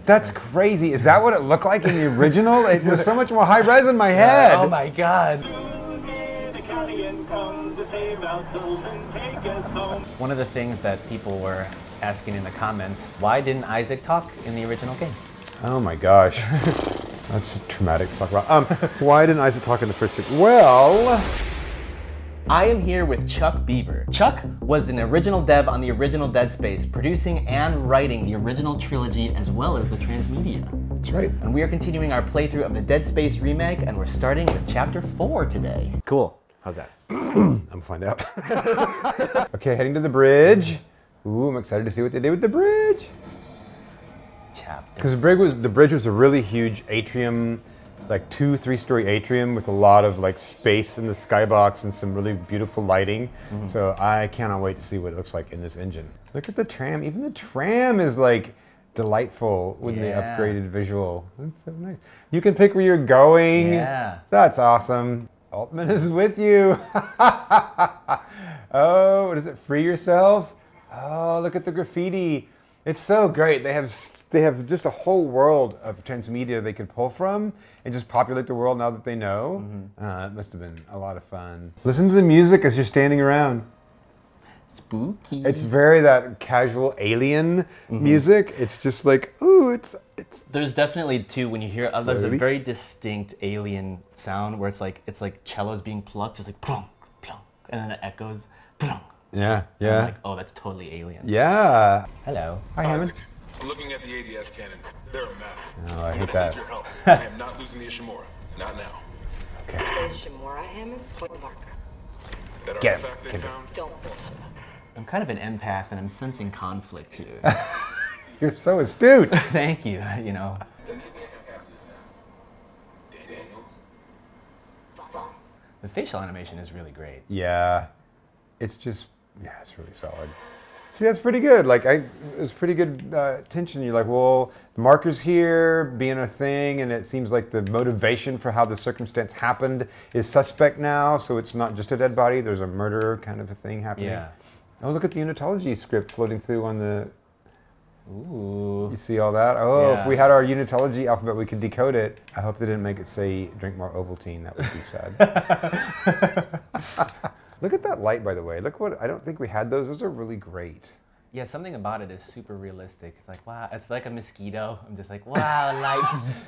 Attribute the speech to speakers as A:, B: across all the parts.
A: That's crazy. Is that what it looked like in the original? It was so much more high res in my head.
B: Oh my god. One of the things that people were asking in the comments, why didn't Isaac talk in the original game?
A: Oh my gosh. That's traumatic to talk about. Why didn't Isaac talk in the first game? Well...
B: I am here with Chuck Beaver. Chuck was an original dev on the original Dead Space, producing and writing the original trilogy as well as the transmedia.
A: That's right.
B: And we are continuing our playthrough of the Dead Space remake, and we're starting with Chapter 4 today. Cool. How's that?
A: I'm gonna find out. Okay, heading to the bridge. Ooh, I'm excited to see what they did with the bridge. Because the bridge was a really huge atrium, like 2-3-story atrium with a lot of like space in the skybox and some really beautiful lighting. So I cannot wait to see what it looks like in this engine. Look at the tram. Even the tram is like delightful with the upgraded visual. That's so nice. You can pick where you're going.
B: Yeah.
A: That's awesome. Altman is with you. Oh, what is it? Free yourself? Oh, look at the graffiti. It's so great. They have just a whole world of transmedia they could pull from and just populate the world now that they know. It must have been a lot of fun. Listen to the music as you're standing around.
B: Spooky.
A: It's very that casual alien music. It's just like, ooh, it's.
B: There's definitely too when you hear there's a very distinct alien sound where it's like cellos being plucked, just like plunk, plunk, and then it echoes. Plunk.
A: Yeah,
B: And I'm like, oh, that's totally alien.
A: Yeah.
B: Hello.
A: Hi, Hammond.
C: I'm looking at the ADS cannons. They're a mess.
A: Oh, I hate
C: I'm gonna
A: that.
C: need your help. I am not losing the Ishimura. Not now.
A: Okay.
D: The Ishimura, Hammond? Point the marker.
C: That
A: Get him.
C: artifact they
A: Get him.
C: found?
D: Don't bullshit us.
B: I'm kind of an empath and I'm sensing conflict here.
A: You're so astute.
B: Thank you, you know. The facial animation is really great.
A: Yeah. It's just, yeah, it's really solid. See, that's pretty good. Like, it's pretty good tension. You're like, well, the marker's here, being a thing, and it seems like the motivation for how the circumstance happened is suspect now, so it's not just a dead body, there's a murder kind of a thing happening.
B: Yeah.
A: Oh, look at the unitology script floating through on the...
B: Ooh.
A: You see all that? Oh,
B: Yeah.
A: if we had our unitology alphabet, we could decode it. I hope they didn't make it say, drink more Ovaltine. That would be sad. Look at that light, by the way. Look what, I don't think we had those. Those are really great.
B: Yeah, something about it is super realistic. It's like, wow, it's like a mosquito. I'm just like, wow, lights.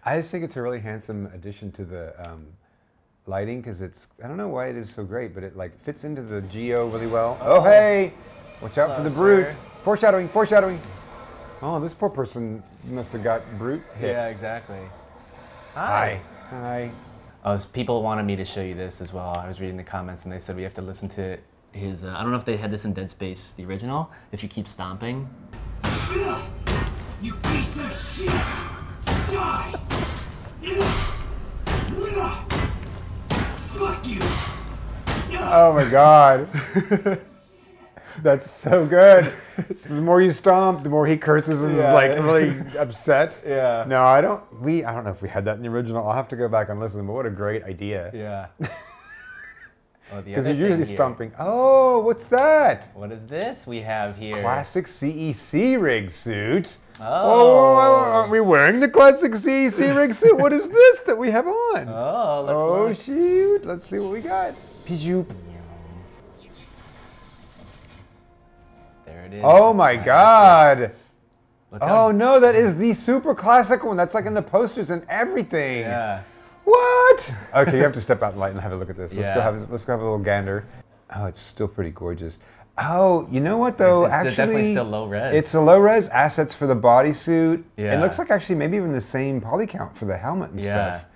A: I just think it's a really handsome addition to the lighting because it's, I don't know why it is so great, but it like fits into the geo really well. Oh, hey! Watch out for the brute. Foreshadowing, foreshadowing. Oh, this poor person must have got brute hit.
B: Yeah, exactly.
A: Hi. Hi.
B: People wanted me to show you this as well. I was reading the comments and they said we have to listen to his, I don't know if they had this in Dead Space, the original, if you keep stomping.
E: You piece of shit! Die! Fuck you!
A: Oh my god. That's so good. So the more you stomp, the more he curses and is like really upset.
B: Yeah.
A: No, I don't know if we had that in the original. I'll have to go back and listen, but what a great idea.
B: Yeah.
A: Because you're usually stomping. Oh, what's that?
B: What is this we have here?
A: Classic CEC rig suit.
B: Oh.
A: Aren't we wearing the classic CEC rig suit? What is this that we have on?
B: Oh, let's
A: Oh,
B: look.
A: shoot. Let's see what we got. Pijoop.
B: There it is.
A: Oh my god.
B: Look
A: Oh
B: how-
A: no, that is the super classic one. That's like in the posters and everything.
B: Yeah.
A: What? Okay, you have to step out in light and have a look at this. Let's
B: Yeah.
A: go have a little gander. Oh, it's still pretty gorgeous. Oh, you know what though?
B: It's
A: actually,
B: definitely still low res.
A: It's a low res assets for the bodysuit.
B: Yeah.
A: It looks like actually maybe even the same poly count for the helmet and
B: Yeah.
A: stuff.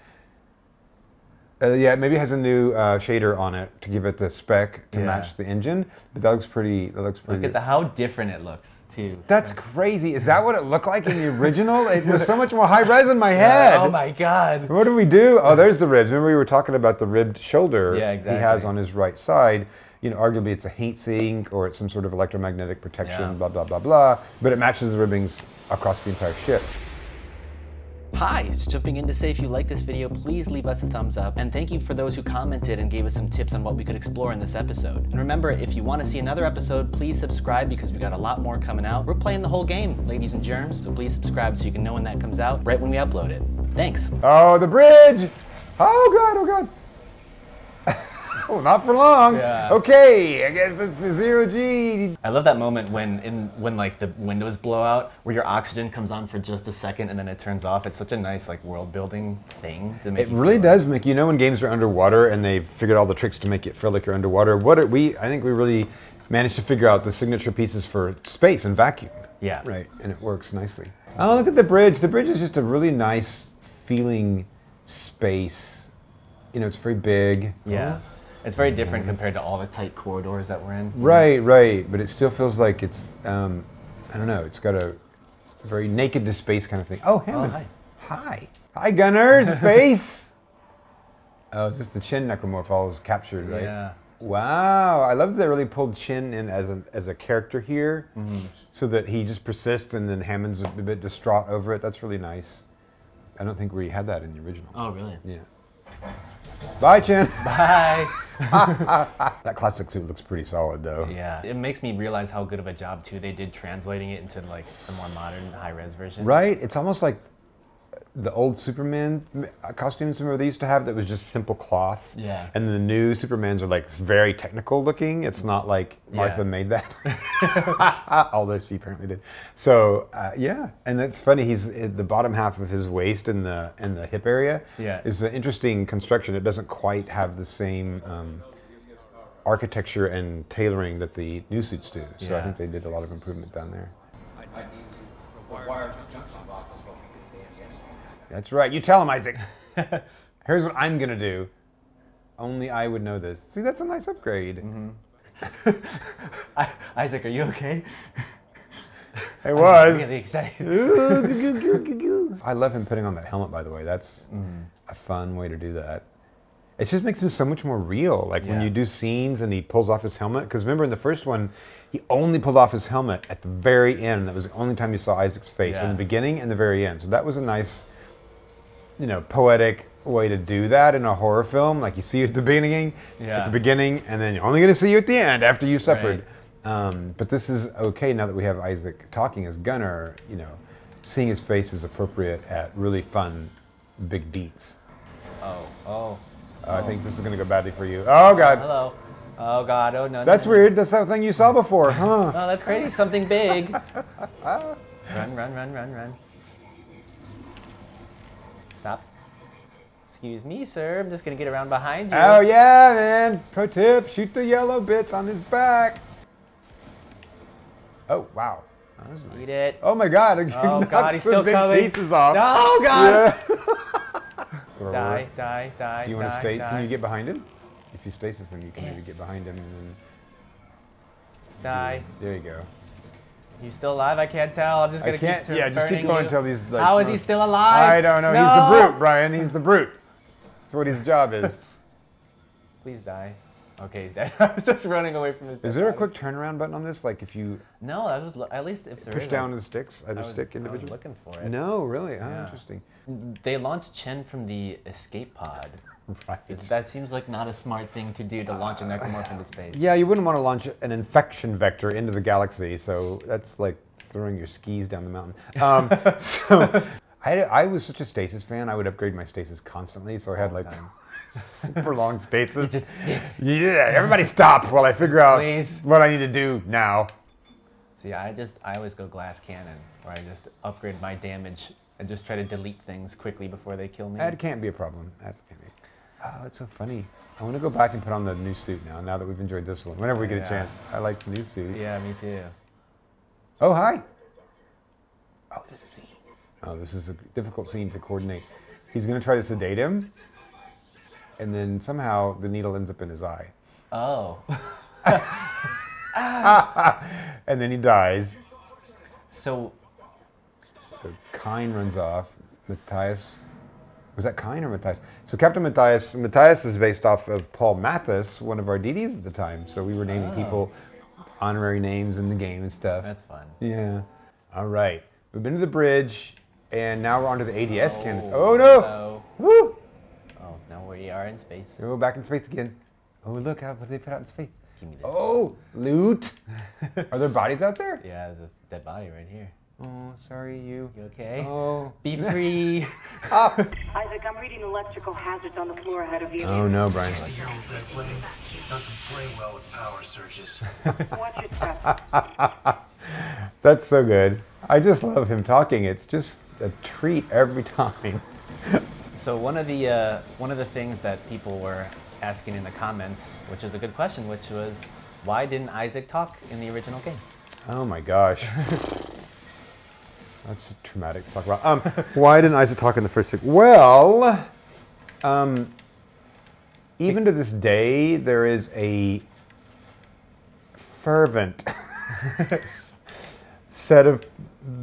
A: Yeah, maybe it has a new shader on it to give it the spec to match the engine. But that looks pretty.
B: Look at how different it looks too.
A: That's crazy. Is that what it looked like in the original? It was so much more high res in my head.
B: Oh my god.
A: What do we do? Oh, there's the ribs. Remember we were talking about the ribbed shoulder
B: Yeah, exactly.
A: he has on his right side. You know, arguably it's a heat sink or it's some sort of electromagnetic protection,
B: Yeah.
A: blah, blah, blah, blah. But it matches the ribbings across the entire ship.
B: Hi, just jumping in to say if you like this video, please leave us a thumbs up. And thank you for those who commented and gave us some tips on what we could explore in this episode. And remember, if you want to see another episode, please subscribe because we got a lot more coming out. We're playing the whole game, ladies and germs, so please subscribe so you can know when that comes out, right when we upload it. Thanks.
A: Oh, the bridge! Oh God, oh God. Oh, not for long.
B: Yeah.
A: Okay, I guess it's the 0G.
B: I love that moment when like the windows blow out, where your oxygen comes on for just a second and then it turns off. It's such a nice like world building thing to make.
A: It really does make, you know, when games are underwater and they've figured all the tricks to make it feel like you're underwater. I think we really managed to figure out the signature pieces for space and vacuum.
B: Yeah.
A: Right, and it works nicely. Oh, look at the bridge. The bridge is just a really nice feeling space. You know, it's very big.
B: Yeah. It's very different compared to all the tight corridors that we're in.
A: Right, right, but it still feels like it's, I don't know, it's got a very naked to space kind of thing. Oh, Hammond.
B: hi.
A: Hi. Hi, Gunners, face. Oh, it's just the Chin necromorph is captured, right?
B: Yeah.
A: Wow, I love that they really pulled Chin in as a character here, so that he just persists and then Hammond's a bit distraught over it. That's really nice. I don't think we had that in the original.
B: Oh, really?
A: Yeah. Bye, Chin.
B: Bye.
A: That classic suit looks pretty solid, though.
B: Yeah. It makes me realize how good of a job, too, they did translating it into, like, the more modern, high-res version.
A: Right? It's almost like the old Superman costumes remember they used to have that was just simple cloth.
B: Yeah.
A: And the new Supermans are like very technical looking. It's not like Martha made that. Although she apparently did. So yeah, and it's funny. He's the bottom half of his waist and the hip area is an interesting construction. It doesn't quite have the same architecture and tailoring that the new suits do. So I think they did a lot of improvement down there. That's right. You tell him, Isaac. Here's what I'm gonna do. Only I would know this. See, that's a nice upgrade.
B: Isaac, are you okay?
A: It was.
B: I'm really excited.
A: I love him putting on that helmet, by the way. That's a fun way to do that. It just makes him so much more real. Like when you do scenes and he pulls off his helmet. Because remember in the first one, he only pulled off his helmet at the very end. That was the only time you saw Isaac's face, in the beginning and the very end. So that was a nice, you know, poetic way to do that in a horror film. Like you see it at the beginning, and then you're only going to see you at the end after you suffered. Right. But this is okay now that we have Isaac talking as Gunnar. You know, seeing his face is appropriate at really fun, big beats. I think this is going to go badly for you. Oh God.
B: Hello. Oh God. Oh no.
A: That's weird. That's that thing you saw before, huh?
B: Oh, that's crazy. Something big. Run, run, run, run, run. Stop. Excuse me, sir. I'm just gonna get around behind you.
A: Oh yeah, man. Pro tip: shoot the yellow bits on his back. Oh wow. That was nice.
B: Eat it.
A: Oh my God.
B: Oh God, he's still
A: big
B: coming.
A: pieces off.
B: No, God.
A: Yeah.
B: Die, die, die.
A: You want to stay?
B: Die.
A: Can you get behind him? If you stasis him, you can maybe get behind him and then.
B: Die.
A: There you go.
B: You still alive? I can't tell. I'm just gonna keep
A: just keep going
B: you.
A: until he's like.
B: How is he still alive?
A: I don't know.
B: No.
A: He's the brute, Brian. He's the brute. That's what his job is.
B: Please die. Okay, he's dead. I was just running away from his.
A: Is there a quick turnaround button on this? Like if you
B: No, I was at least if there
A: push
B: is
A: down the sticks, either
B: I was
A: stick individually.
B: looking for it.
A: No, really? Oh,
B: Yeah.
A: interesting.
B: They launched Chen from the escape pod.
A: Right.
B: That seems like not a smart thing to do to launch a necromorph into space.
A: Yeah, you wouldn't want to launch an infection vector into the galaxy, so that's like throwing your skis down the mountain. So I was such a stasis fan, I would upgrade my stasis constantly, so I had like super long stasis. Yeah, everybody stop while I figure out what I need to do now.
B: See, I always go glass cannon, where I just upgrade my damage and just try to delete things quickly before they kill me.
A: That can't be a problem. That can't be. Oh, it's so funny. I want to go back and put on the new suit now that we've enjoyed this one. Whenever we get a chance. I like the new suit.
B: Yeah, me too.
A: Oh, hi. Oh, this scene. Oh, this is a difficult scene to coordinate. He's going to try to sedate him, and then somehow the needle ends up in his eye.
B: Oh.
A: And then he dies.
B: So
A: Kine runs off. Matthias. Was that Kine or Matthias? So Captain Matthias is based off of Paul Mathis, one of our DDs at the time. So we were naming people honorary names in the game and stuff.
B: That's fun.
A: Yeah. All right. We've been to the bridge. And now we're onto the ADS cannons. Oh no! Woo!
B: Oh, now we are in space.
A: We're back in space again. Oh look how what they put out in space.
B: Give me this.
A: Oh, loot! Are there bodies out there?
B: Yeah, there's a dead body right here.
A: Oh, sorry, you.
B: You okay?
A: Oh.
B: Be free.
F: Isaac, I'm reading electrical hazards on the floor ahead of you.
A: Oh no, Brian.
E: 60-year-old dead lady doesn't play well with power surges.
F: Watch your step.
A: That's so good. I just love him talking. It's just a treat every time.
B: So one of the things that people were asking in the comments, which is a good question, which was, why didn't Isaac talk in the original game?
A: Oh my gosh. That's traumatic to talk about. Why didn't Isaac talk in the first 6? Well, even to this day, there is a fervent set of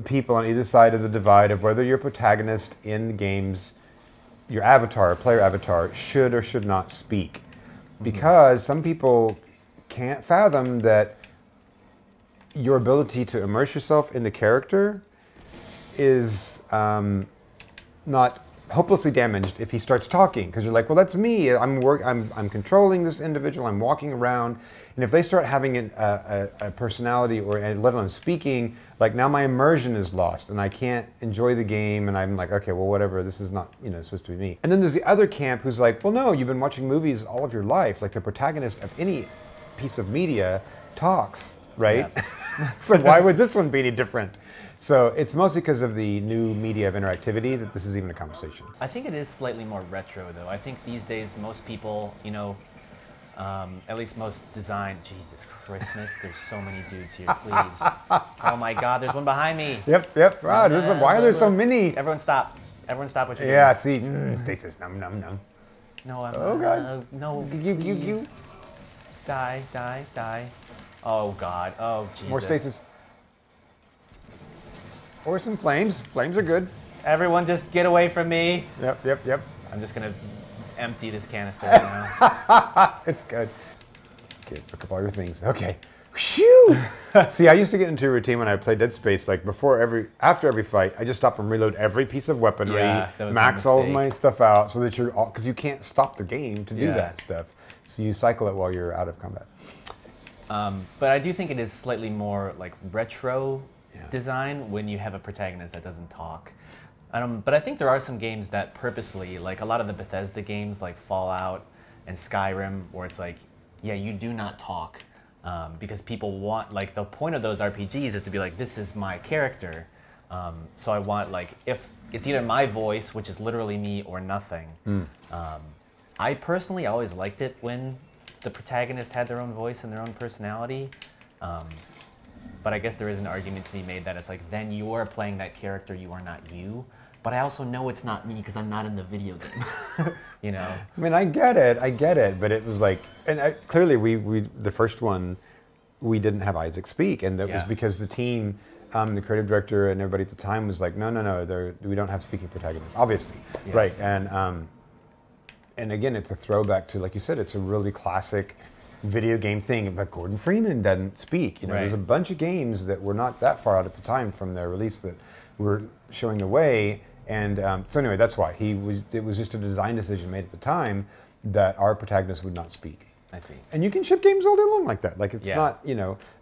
A: people on either side of the divide of whether your protagonist in the games, your avatar, player avatar, should or should not speak. Because some people can't fathom that your ability to immerse yourself in the character is not hopelessly damaged if he starts talking, because you're like, well, that's me. I'm controlling this individual. I'm walking around, and if they start having a personality or let alone speaking, like now my immersion is lost, and I can't enjoy the game, and I'm like, okay, well, whatever. This is not supposed to be me. And then there's the other camp who's like, well, no, you've been watching movies all of your life. Like the protagonist of any piece of media talks, right? Yeah. So why would this one be any different? So it's mostly because of the new media of interactivity that this is even a conversation.
B: I think it is slightly more retro, though. I think these days most people, at least most design. Jesus Christmas, there's so many dudes here. Please. Oh my God, there's one behind me.
A: Yep. Wow, why are there so many?
B: Everyone stop. Everyone stop what you're doing.
A: Yeah, see, stasis, num.
B: No, I'm
A: Oh God.
B: no.
A: You.
B: Please. Die. Oh God. Oh Jesus.
A: More stasis. Or some flames. Flames are good.
B: Everyone just get away from me.
A: Yep.
B: I'm just gonna empty this canister right now.
A: It's good. Okay, pick up all your things. Okay. Phew! See, I used to get into a routine when I played Dead Space, like after every fight, I just stop and reload every piece of weaponry,
B: Yeah, that was
A: max
B: my
A: all of
B: mistake.
A: my stuff out, so that because you can't stop the game to do that stuff. So you cycle it while you're out of combat.
B: But I do think it is slightly more like retro design when you have a protagonist that doesn't talk. But I think there are some games that purposely, like a lot of the Bethesda games like Fallout and Skyrim, where it's like, yeah, you do not talk. Because people want, like, the point of those RPGs is to be like, this is my character. So I want, like, if it's either my voice, which is literally me, or nothing. I personally always liked it when the protagonist had their own voice and their own personality. But I guess there is an argument to be made that it's like, then you are playing that character, you are not you. But I also know it's not me because I'm not in the video game.
A: I mean, I get it, but it was like, and clearly we the first one, we didn't have Isaac speak, and that was because the team, the creative director and everybody at the time was like, no, we don't have speaking protagonists, obviously, right? And again, it's a throwback to, like you said, it's a really classic video game thing, but Gordon Freeman doesn't speak. There's a bunch of games that were not that far out at the time from their release that were showing the way. And so anyway, that's why it was just a design decision made at the time that our protagonist would not speak.
B: I see.
A: And you can ship games all day long like that. Like it's not,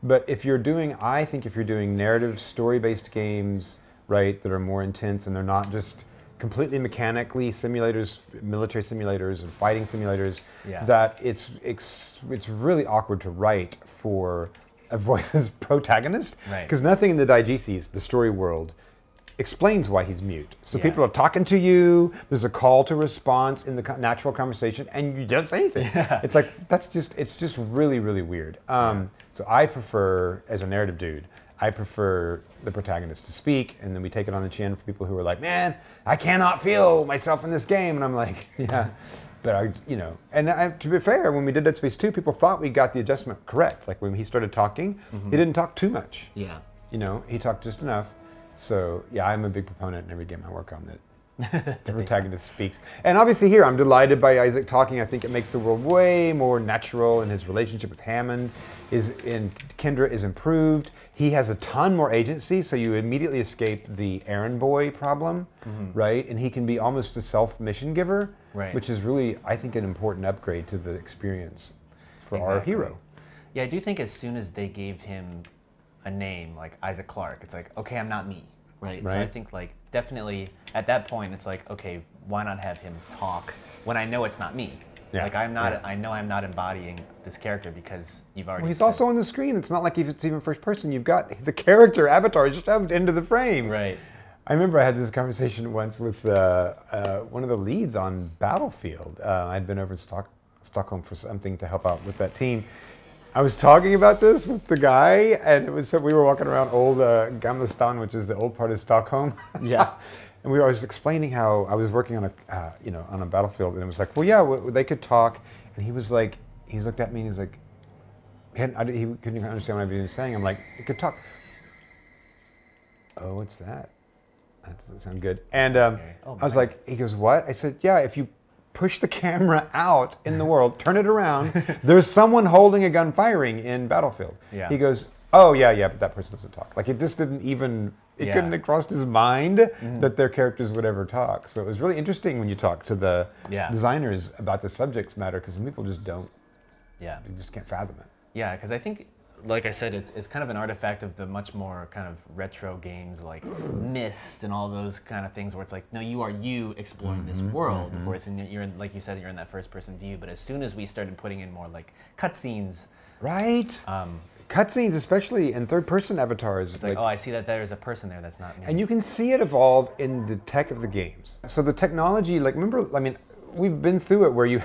A: but I think if you're doing narrative story-based games, right, that are more intense and they're not just completely mechanically simulators, military simulators and fighting simulators, that it's really awkward to write for a voiceless protagonist.
B: Right.
A: Because nothing in the diegeses, the story world, explains why he's mute. So people are talking to you, there's a call to response in the natural conversation, and you don't say anything. It's like, it's just really, really weird. So I prefer, as a narrative dude, I prefer the protagonist to speak, and then we take it on the chin for people who are like, man, I cannot feel myself in this game. And I'm like, but to be fair, when we did Dead Space 2, people thought we got the adjustment correct. Like when he started talking, he didn't talk too much.
B: Yeah.
A: He talked just enough. So yeah, I'm a big proponent in every game I work on that the protagonist speaks. And obviously here, I'm delighted by Isaac talking. I think it makes the world way more natural, and his relationship with Hammond and Kendra is improved. He has a ton more agency, so you immediately escape the errand boy problem, right? And he can be almost a self-mission giver, which is really, I think, an important upgrade to the experience for our hero.
B: Yeah, I do think as soon as they gave him a name, like Isaac Clarke, it's like, okay, I'm not me, right? So I think, like, definitely at that point, it's like, okay, why not have him talk when I know it's not me? Yeah. Like, I'm not, I know I'm not embodying this character because you've already
A: he's also on the screen. It's not like if it's even first person. You've got the character avatar shoved into the frame.
B: Right.
A: I remember I had this conversation once with one of the leads on Battlefield. I'd been over in Stockholm for something to help out with that team. I was talking about this with the guy, and it was so we were walking around old Gamla Stan, which is the old part of Stockholm.
B: Yeah.
A: And I was explaining how I was working on a on a battlefield, and it was like, well, yeah, they could talk, and he was like, he looked at me and he's like, he couldn't even understand what I was saying. I'm like, it could talk. Oh, what's that? That doesn't sound good. And I was like, he goes, what? I said, yeah, if you push the camera out in the world, turn it around, there's someone holding a gun firing in Battlefield. Yeah. He goes, oh, yeah, but that person doesn't talk. Like, it just didn't even, it couldn't have crossed his mind that their characters would ever talk. So it was really interesting when you talk to the designers about the subject matter, because some people just don't, they just can't fathom it.
B: Yeah, because I think, like I said, it's kind of an artifact of the much more kind of retro games like Myst and all those kind of things where it's like, no, you are you exploring this world, where it's you're in, like you said, you're in that first person view. But as soon as we started putting in more like cutscenes,
A: right? Cutscenes, especially in third-person avatars.
B: It's like, oh, I see that there's a person there that's not me.
A: And you can see it evolve in the tech of the games. So the technology, like, remember, I mean, we've been through it where you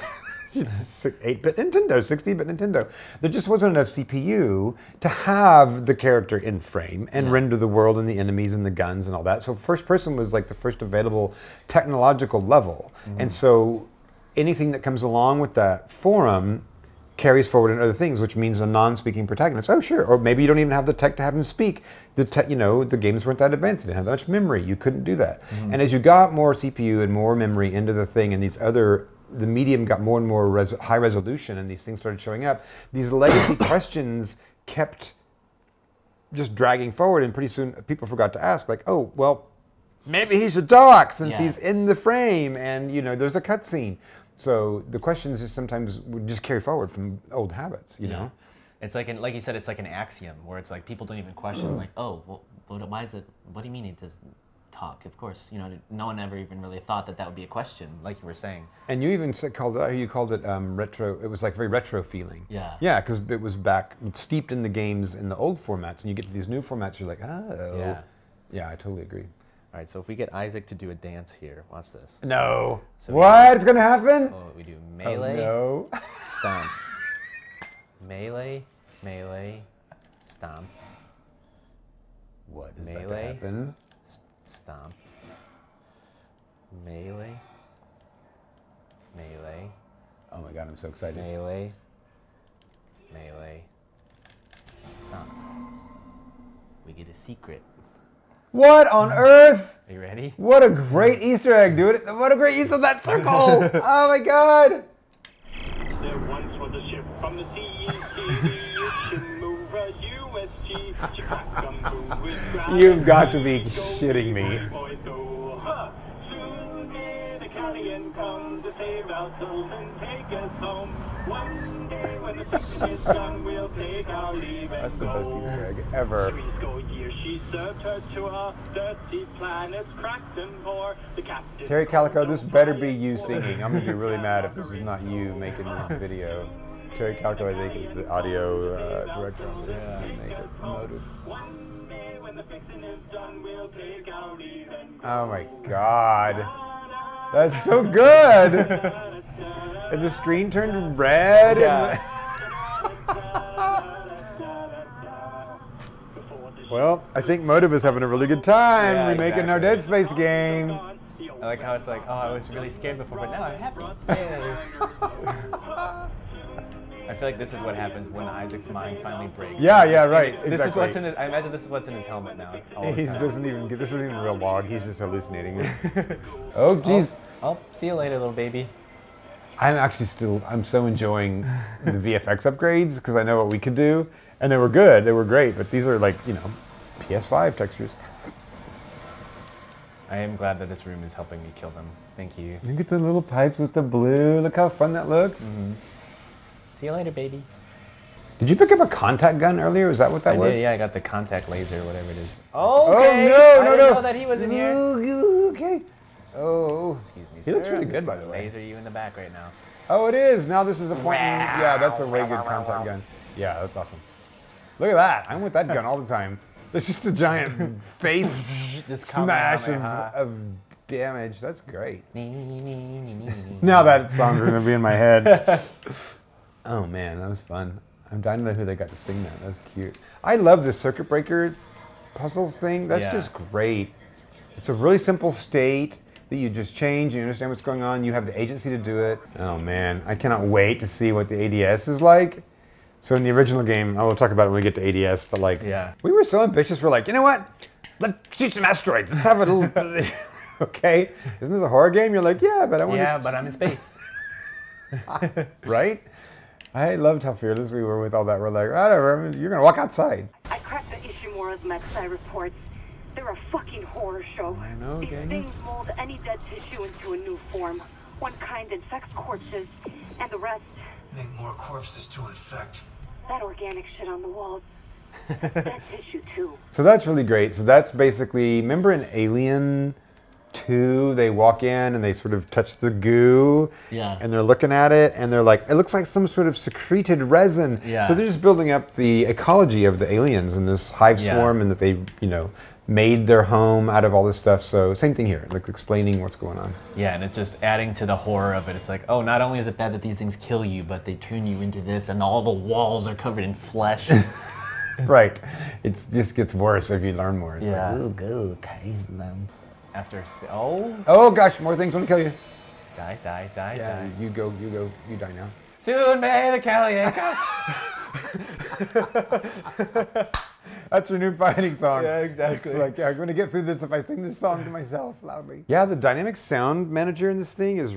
A: 8-bit Nintendo, 16-bit Nintendo. There just wasn't enough CPU to have the character in frame and render the world and the enemies and the guns and all that. So first person was like the first available technological level. And so anything that comes along with that forum carries forward in other things, which means a non-speaking protagonist. Oh, sure. Or maybe you don't even have the tech to have him speak. The games weren't that advanced. They didn't have that much memory. You couldn't do that. And as you got more CPU and more memory into the thing, and the medium got more and more high resolution, and these things started showing up, these legacy questions kept just dragging forward, and pretty soon people forgot to ask, like, oh, well, maybe he should talk since he's in the frame, and there's a cutscene. So the questions just sometimes would just carry forward from old habits, you know?
B: It's like, like you said, it's like an axiom where it's like people don't even question, like, oh, well, why is it, what do you mean it doesn't talk? Of course, no one ever even really thought that would be a question, like you were saying. And
A: you even called it retro. It was like very retro feeling.
B: Yeah.
A: Yeah, because it was steeped in the games in the old formats, and you get to these new formats, you're like, oh. Yeah. Yeah, I totally agree.
B: All right, so if we get Isaac to do a dance here, watch this.
A: No. So what's gonna happen?
B: Oh, we do melee.
A: Oh, no.
B: Stomp. Melee, stomp.
A: What is about to happen?
B: Stomp. Melee.
A: Oh my god, I'm so excited.
B: Melee. Stomp. We get a secret.
A: What on earth?
B: Are you ready?
A: What a great Easter egg, dude. What a great use of that circle. Oh my god.
G: There once was a ship from the
A: You've got to be shitting me.
G: Soon may the Italian come to save our souls and take us home. One day when the season is done, we'll take our leave and
A: That's the best Easter egg ever.
G: 3 years she served her to our dirty planets, cracked and poor. The captain
A: Terry Calico, this better be you singing. I'm gonna be really mad if this is not you making this video. Terry Calico, I think, is the audio director on this. Motive. Oh my god. That's so good! And the screen turned red.
B: Yeah.
A: Well, I think Motive is having a really good time remaking our Dead Space game.
B: I like how it's like, oh, I was really scared before, but now I'm happy. I feel like this is what happens when Isaac's mind finally breaks.
A: Yeah, yeah, right.
B: This is
A: exactly.
B: what's in his, I imagine this is what's in his helmet now.
A: He doesn't even. This isn't even real log. He's just hallucinating. Oh, jeez.
B: Oh, see you later, little baby.
A: I'm so enjoying the VFX upgrades because I know what we could do, and they were good. They were great, but these are like, you know, PS5 textures.
B: I am glad that this room is helping me kill them. Thank you.
A: Look at the little pipes with the blue. Look how fun that looks.
B: See you later, baby.
A: Did you pick up a contact gun earlier? Is that what that
B: I
A: was?
B: did, yeah, I got the contact laser, whatever it is.
A: Oh,
B: Okay.
A: no,
B: I
A: no,
B: didn't
A: no.
B: know that he was in here.
A: Okay. Oh.
B: Excuse me,
A: He looks
B: sir.
A: really
B: I'm
A: good,
B: just
A: by
B: gonna
A: the way.
B: Laser you in the back right now.
A: Oh, it is. Now this is a point. Yeah, that's a way good contact gun. Yeah, that's awesome. Look at that. I'm with that gun all the time. There's just a giant face
B: Just
A: smash
B: Kamehameha.
A: of damage. That's great. Now that song's going to be in my head. Oh, man, that was fun. I'm dying to know who they got to sing that. That's cute. I love this circuit breaker puzzles thing. That's just great. It's a really simple state that you just change. You understand what's going on. You have the agency to do it. Oh, man. I cannot wait to see what the ADS is like. So in the original game, I will talk about it when we get to ADS, but like, we were so ambitious. We're like, you know what? Let's shoot some asteroids. Let's have a little, okay? Isn't this a horror game? You're like, yeah, but I want to.
B: Yeah, but I'm in space.
A: Right? I loved how fearless we were with all that. We're like, whatever, you're going to walk outside.
F: I cracked the Ishimura's Mexi reports. They're a fucking horror show.
A: I know,
F: These
A: gang.
F: things mold any dead tissue into a new form. One kind infects corpses, and the rest,
E: Make more corpses to infect.
F: that organic shit on the walls. Dead tissue too.
A: So that's really great. So that's basically, remember in Alien 2, they walk in and they sort of touch the goo, and they're looking at it and they're like, it looks like some sort of secreted resin. So they're just building up the ecology of the aliens in this hive swarm, and that they, you know, made their home out of all this stuff. So same thing here, like explaining what's going on.
B: Yeah, and it's just adding to the horror of it. It's like, oh, not only is it bad that these things kill you, but they turn you into this, and all the walls are covered in flesh.
A: Right. It just gets worse if you learn more. It's
B: Yeah.
A: like, ooh, okay.
B: Oh,
A: gosh, more things want to kill you.
B: die,
A: Yeah,
B: die.
A: you die now.
B: Soon may the Calian come.
A: That's your new fighting song.
B: Yeah, exactly.
A: It's like, yeah, I'm going to get through this if I sing this song to myself loudly. Yeah, the dynamic sound manager in this thing is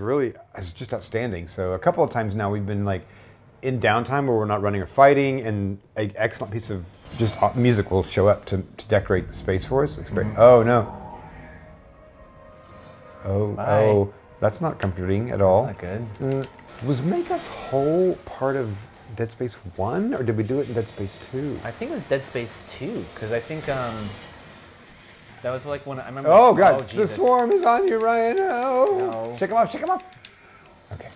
A: just outstanding. So a couple of times now we've been like in downtime where we're not running or fighting, and an excellent piece of just music will show up to decorate the space for us. It's great. Oh, no. Oh, that's not comforting at all.
B: That's not good.
A: Was Make Us Whole part of Dead Space 1, or did we do it in Dead Space 2?
B: I think it was Dead Space 2, because I think that was like when I remember.
A: Oh, God, the
B: Jesus.
A: swarm is on you, Ryan. Oh.
B: No.
A: Shake him off, shake him off. Okay.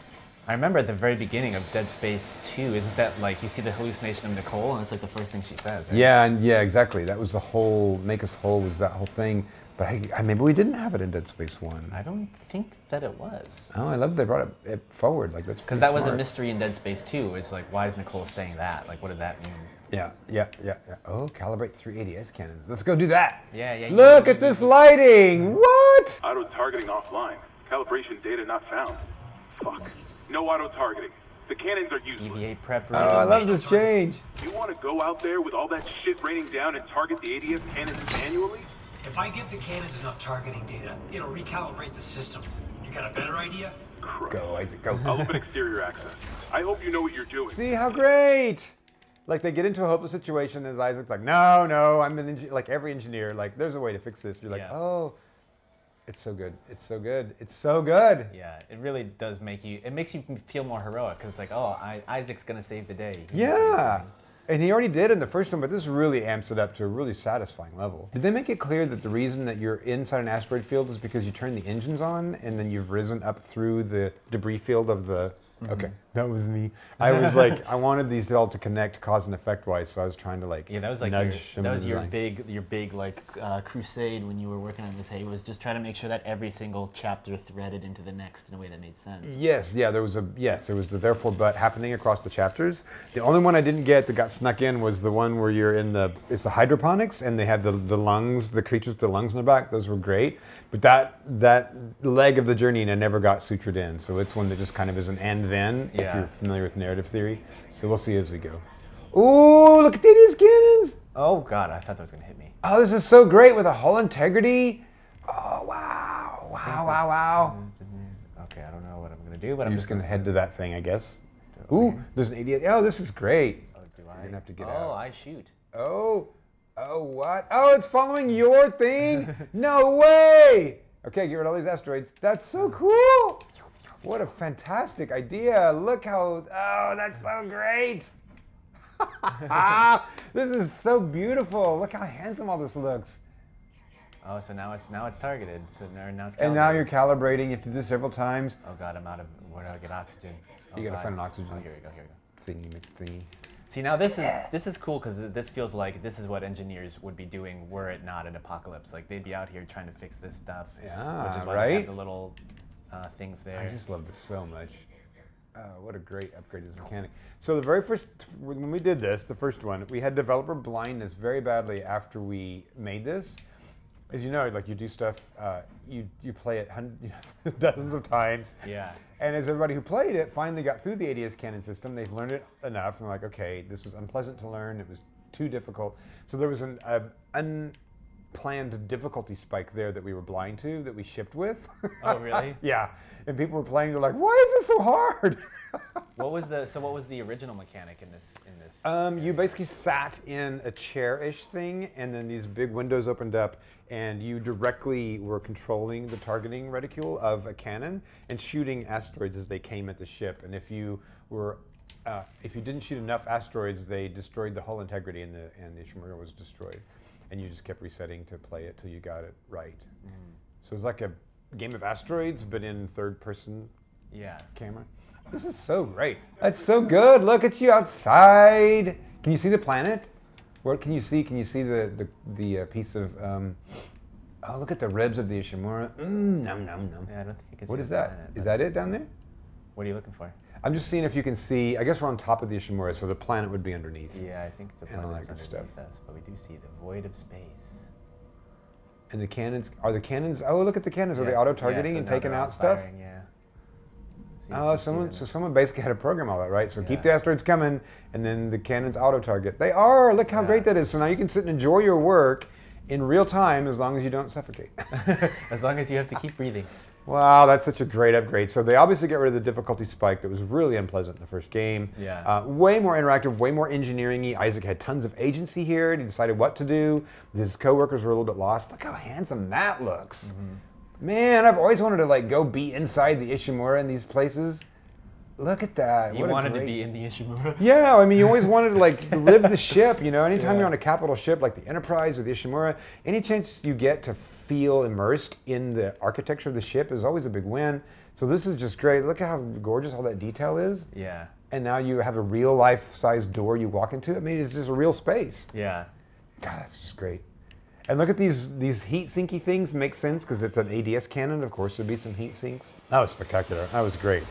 B: I remember at the very beginning of Dead Space 2, isn't that like you see the hallucination of Nicole, and it's like the first thing she says, right?
A: Yeah, exactly. That was the whole Make Us Whole, was that whole thing. But maybe we didn't have it in Dead Space 1.
B: I don't think that it was.
A: Oh, I love they brought it forward. Like, that's
B: Because that was a mystery in Dead Space 2. It's like, why is Nicole saying that? Like, what does that mean?
A: Yeah. Oh, calibrate 3 ADS cannons. Let's go do that.
B: Yeah.
A: Look at this lighting. What?
C: Auto targeting offline. Calibration data not found. Fuck. No auto targeting. The cannons are useless.
B: EVA prep.
A: Oh, I love this change.
C: You want to go out there with all that shit raining down and target the ADS cannons manually?
E: If I give the cannons enough targeting data, it'll recalibrate the system. You got a better idea?
A: Go, Isaac, go.
C: I'll open exterior access. I hope you know what you're doing.
A: See how great! Like, they get into a hopeless situation, and Isaac's like, no, I'm an engineer. Like, every engineer, like, there's a way to fix this. You're like, oh, it's so good. It's so good. It's so good.
B: Yeah, it really does make you, it makes you feel more heroic, because it's like, oh, Isaac's going to save the day.
A: Yeah. And he already did in the first one, but this really amps it up to a really satisfying level. Did they make it clear that the reason that you're inside an asteroid field is because you turn the engines on and then you've risen up through the debris field of the... Okay, that was me. I was like, I wanted these all to connect cause and effect wise, so I was trying to like
B: that was like
A: nudge
B: your big like crusade when you were working on this. Hey, was just trying to make sure that every single chapter threaded into the next in a way that made sense.
A: Yes, there was the therefore but happening across the chapters. The only one I didn't get that got snuck in was the one where you're in it's the hydroponics and they had the lungs, the creatures with the lungs in the back. Those were great. But that leg of the journey never got sutured in, so it's one that just kind of is an and then
B: Yeah.
A: you're familiar with narrative theory. So we'll see as we go. Ooh, look at these cannons!
B: Oh God, I thought that was gonna hit me.
A: Oh, this is so great with a hull integrity. Oh, wow. Wow, wow, wow.
B: Okay, I don't know what I'm gonna do, but
A: I'm
B: I'm
A: just going to head to that thing, I guess.
B: Okay.
A: Ooh, there's an idiot. Oh, this is great.
B: Oh, do I?
A: You're going to have to get
B: oh,
A: out.
B: I shoot.
A: Oh, oh, what? Oh, it's following your thing? No way! Okay, get rid of all these asteroids. That's so cool! What a fantastic idea. Look how, oh, that's so great. This is so beautiful. Look how handsome all this looks.
B: Oh, so now it's targeted. So now it's
A: And now
B: calibrated.
A: you're calibrating. You have to do this several times.
B: Oh God, I'm out of. Where do I get oxygen? Oh,
A: You gotta
B: God.
A: find an oxygen.
B: Oh, here we go. Here we go.
A: Thingy, thingy.
B: See, now this is cool because this feels like this is what engineers would be doing were it not an apocalypse. Like they'd be out here trying to fix this stuff.
A: Yeah,
B: which is why they
A: right?
B: have the little things there.
A: I just love this so much. What a great upgrade to this mechanic. So the very first, when we did this, the first one, we had developer blindness very badly after we made this. As you know, like you do stuff, you play it dozens of times.
B: Yeah.
A: And as everybody who played it finally got through the ADS cannon system, they've learned it enough, and they're like, okay, this was unpleasant to learn, it was too difficult. So there was an unplanned difficulty spike there that we were blind to, that we shipped with.
B: Oh, really?
A: Yeah. And people were playing, they're like, why is this so hard?
B: What was the original mechanic in this?
A: You basically sat in a chair-ish thing, and then these big windows opened up, and you directly were controlling the targeting reticule of a cannon and shooting asteroids as they came at the ship. And if you didn't shoot enough asteroids, they destroyed the hull integrity, and the Ishimura was destroyed. And you just kept resetting to play it till you got it right. So it was like a game of asteroids, but in third-person camera. This is so great. That's so good. Look at you outside. Can you see the planet? What can you see? Can you see the piece of? Oh, look at the ribs of the Ishimura. Nom nom nom.
B: Yeah, I don't think you can see
A: What
B: the
A: is that?
B: planet,
A: Is
B: but
A: that it down there?
B: What are you looking for?
A: I'm just seeing if you can see. I guess we're on top of the Ishimura, so the planet would be underneath.
B: Yeah, I think the
A: And all
B: planet's
A: that good
B: underneath
A: stuff.
B: us, but we do see the void of space.
A: And the cannons, are the cannons, oh, look at the cannons. Are they
B: Yes,
A: auto-targeting
B: so
A: and
B: now
A: taking
B: they're all
A: out stuff?
B: firing, yeah. So you
A: Oh,
B: can see
A: so
B: them.
A: someone basically had to program all that, right? So keep
B: Yeah.
A: the asteroids coming, and then the cannons auto-target. They are, look how great that is. So now you can sit and enjoy your work in real time as long as you don't suffocate.
B: As long as you have to keep breathing.
A: Wow, that's such a great upgrade. So they obviously get rid of the difficulty spike that was really unpleasant in the first game.
B: Yeah.
A: Way more interactive, way more engineering-y. Isaac had tons of agency here. He decided what to do. His coworkers were a little bit lost. Look how handsome that looks. Man, I've always wanted to like go be inside the Ishimura in these places. Look at that.
B: You
A: What a
B: wanted to
A: great-
B: be in the Ishimura.
A: Yeah, I mean, you always wanted to like live the ship, you know. Anytime
B: Yeah.
A: you're on a capital ship like the Enterprise or the Ishimura, any chance you get to feel immersed in the architecture of the ship is always a big win. So this is just great. Look at how gorgeous all that detail is.
B: Yeah.
A: And now you have a real life-size door you walk into. I mean, it's just a real space.
B: Yeah.
A: God, that's just great. And look at these heat sinky things. Make sense because it's an ADS cannon. Of course, there'd be some heat sinks. That was spectacular. That was great.